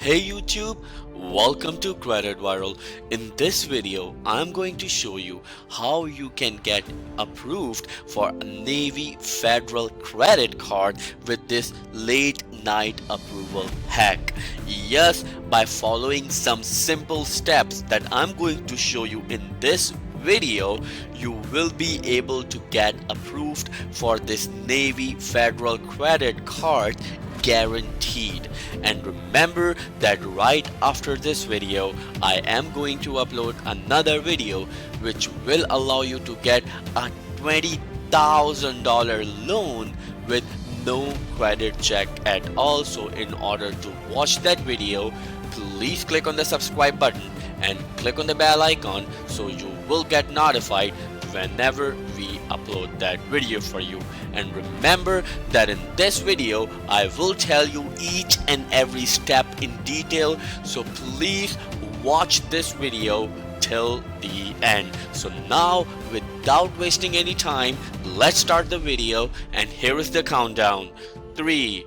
Hey YouTube, welcome to Credit Viral. In this video, I'm going to show you how you can get approved for a Navy Federal credit card with this late night approval hack. Yes, by following some simple steps that I'm going to show you in this video, you will be able to get approved for this Navy Federal credit card guaranteed. And remember that right after this video I am going to upload another video which will allow you to get a $20,000 loan with no credit check at all. So in order to watch that video, please click on the subscribe button and click on the bell icon so you will get notified whenever we upload that video for you. And remember that in this video I will tell you each and every step in detail, so please watch this video till the end. So now, without wasting any time, let's start the video, and here is the countdown. 3,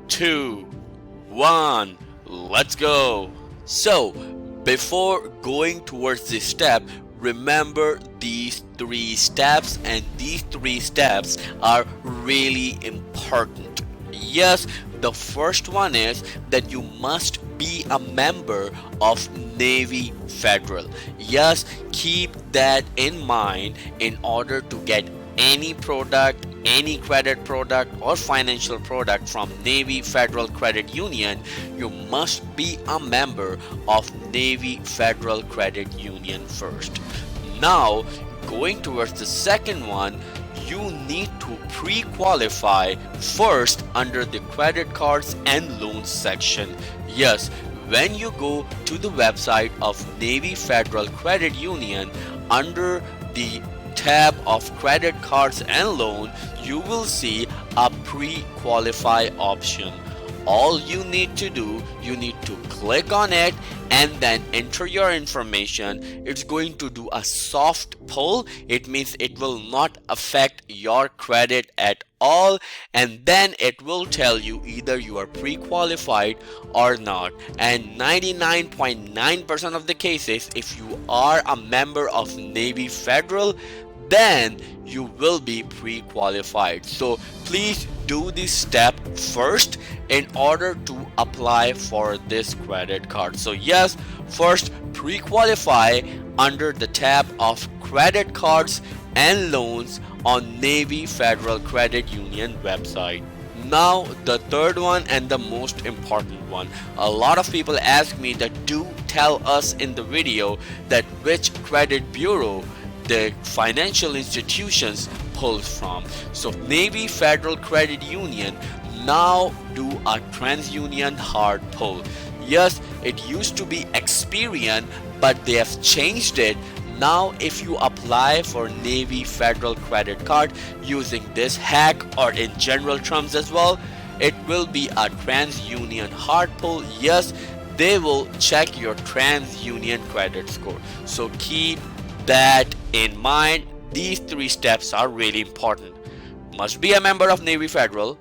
2, 1, let's go. So before going towards this step, remember these 3 steps, and these 3 steps are really important. Yes, the first one is that you must be a member of Navy Federal. Yes, keep that in mind. In order to get any product, any credit product or financial product from Navy Federal Credit Union, you must be a member of Navy Federal Credit Union first. Now, going towards the second one, you need to pre-qualify first under the credit cards and loans section. Yes, when you go to the website of Navy Federal Credit Union, under the tab of credit cards and loan, you will see a pre-qualify option. All you need to do, you need to click on it and then enter your information. It's going to do a soft pull. It means it will not affect your credit at all, and then it will tell you either you are pre-qualified or not. And 99.9% of the cases, if you are a member of Navy Federal, then you will be pre-qualified. So please do this step first in order to apply for this credit card. So yes, first pre-qualify under the tab of credit cards and loans on Navy Federal Credit Union website. Now the third one and the most important one. A lot of people ask me that do tell us in the video that which credit bureau the financial institutions pulls from. So Navy Federal Credit Union now do a TransUnion hard pull. Yes, it used to be Experian, but they have changed it. Now if you apply for Navy Federal credit card using this hack, or in general terms as well, it will be a TransUnion hard pull. Yes, they will check your TransUnion credit score. So keep that in mind. These 3 steps are really important. Must be a member of Navy Federal,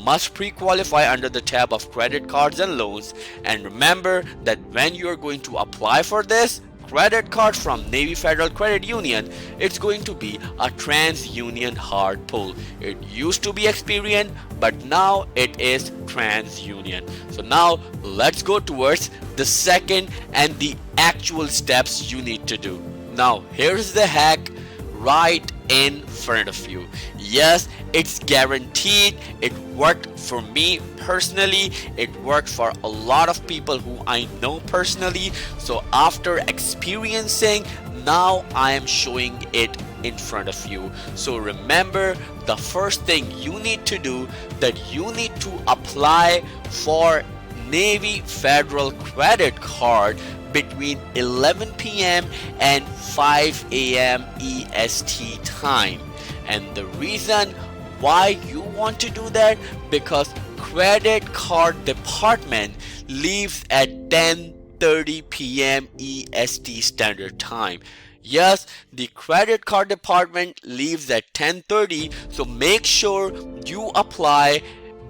must pre-qualify under the tab of credit cards and loans, and remember that when you are going to apply for this credit card from Navy Federal Credit Union, it's going to be a TransUnion hard pull. It used to be Experian, but now it is TransUnion. So now let's go towards the second and the actual steps you need to do. Now here's the hack right in front of you. Yes, it's guaranteed. It worked for me personally. It worked for a lot of people who I know personally. So after experiencing, now I am showing it in front of you. So remember, the first thing you need to do, that you need to apply for Navy Federal credit card between 11 p.m. and 5 a.m. EST time. And the reason why you want to do that, because credit card department leaves at 10:30 p.m. EST standard time. Yes, the credit card department leaves at 10:30, so make sure you apply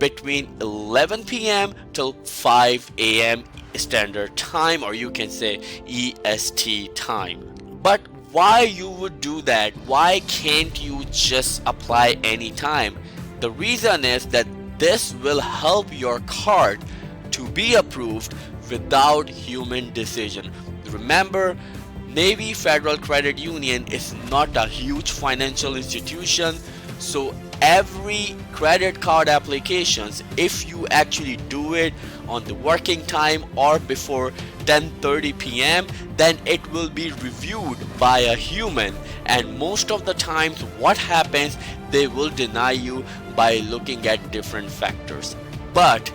between 11 p.m. till 5 a.m. standard time, or you can say EST time. But why you would do that? Why can't you just apply anytime? The reason is that this will help your card to be approved without human decision. Remember, Navy Federal Credit Union is not a huge financial institution, so every credit card applications, if you actually do it on the working time or before 10:30 p.m., then it will be reviewed by a human, and most of the times what happens, they will deny you by looking at different factors. But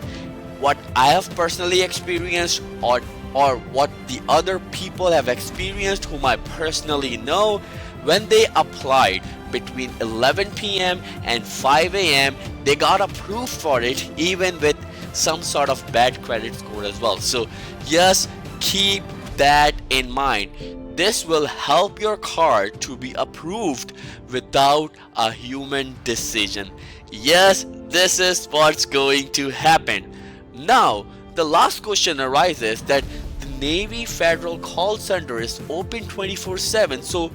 what I have personally experienced, or what the other people have experienced whom I personally know, when they applied between 11 p.m. and 5 a.m., they got approved for it even with some sort of bad credit score as well. So yes, keep that in mind. This will help your card to be approved without a human decision. Yes, this is what's going to happen. Now, the last question arises that the Navy Federal Call Center is open 24/7, so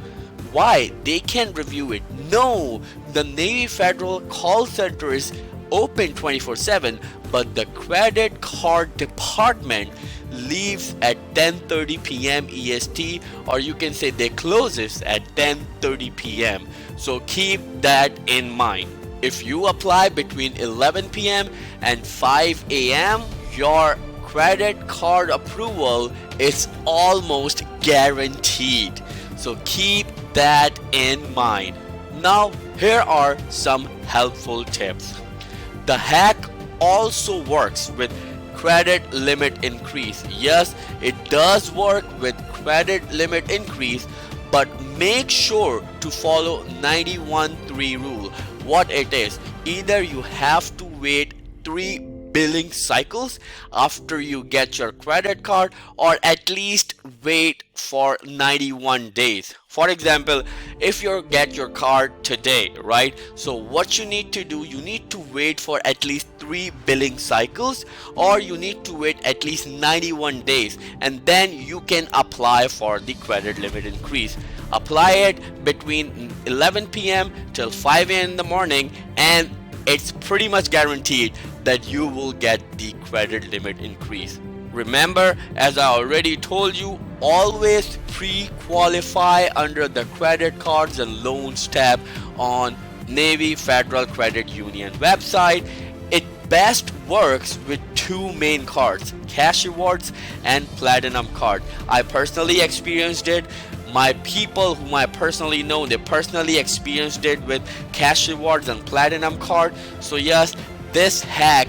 why they can review it? No, the Navy Federal Call Center is open 24/7, but the credit card department leaves at 10:30 p.m. EST, or you can say they closes at 10:30 p.m. So keep that in mind. If you apply between 11 p.m. and 5 a.m., your credit card approval is almost guaranteed. So keep that in mind. Now, here are some helpful tips. The hack also works with credit limit increase. Yes, it does work with credit limit increase, but make sure to follow 91-3 rule. What it is, either you have to wait 3 billing cycles after you get your credit card, or at least wait for 91 days. For example, if you get your card today, right? So what you need to do, you need to wait for at least 3 billing cycles, or you need to wait at least 91 days, and then you can apply for the credit limit increase. Apply it between 11 p.m. till 5 a.m. in the morning, and it's pretty much guaranteed that you will get the credit limit increase. Remember, as I already told you, always pre-qualify under the credit cards and loans tab on Navy Federal Credit Union website. It best works with 2 main cards, cash rewards and platinum card. I personally experienced it. My people whom I personally know, they personally experienced it with cash rewards and platinum card. So yes, this hack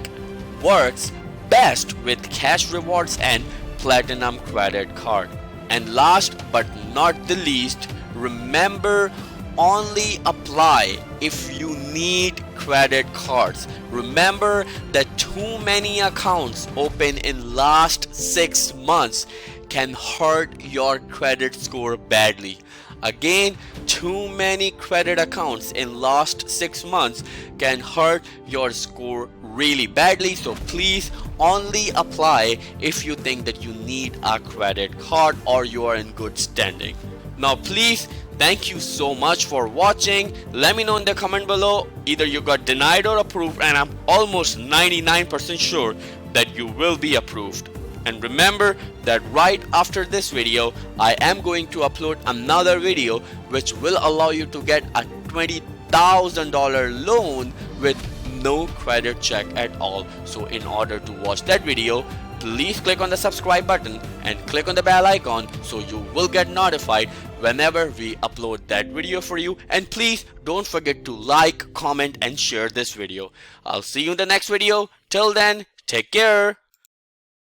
works best with cash rewards and platinum credit card. And last but not the least, remember, only apply if you need credit cards. Remember that too many accounts open in last 6 months can hurt your credit score badly. Again, too many credit accounts in last 6 months can hurt your score really badly. So please only apply if you think that you need a credit card or you are in good standing. Now please, thank you so much for watching. Let me know in the comment below either you got denied or approved, and I'm almost 99% sure that you will be approved. And remember that right after this video, I am going to upload another video which will allow you to get a $20,000 loan with no credit check at all. So in order to watch that video, please click on the subscribe button and click on the bell icon so you will get notified whenever we upload that video for you. And please don't forget to like, comment and share this video. I'll see you in the next video. Till then, take care.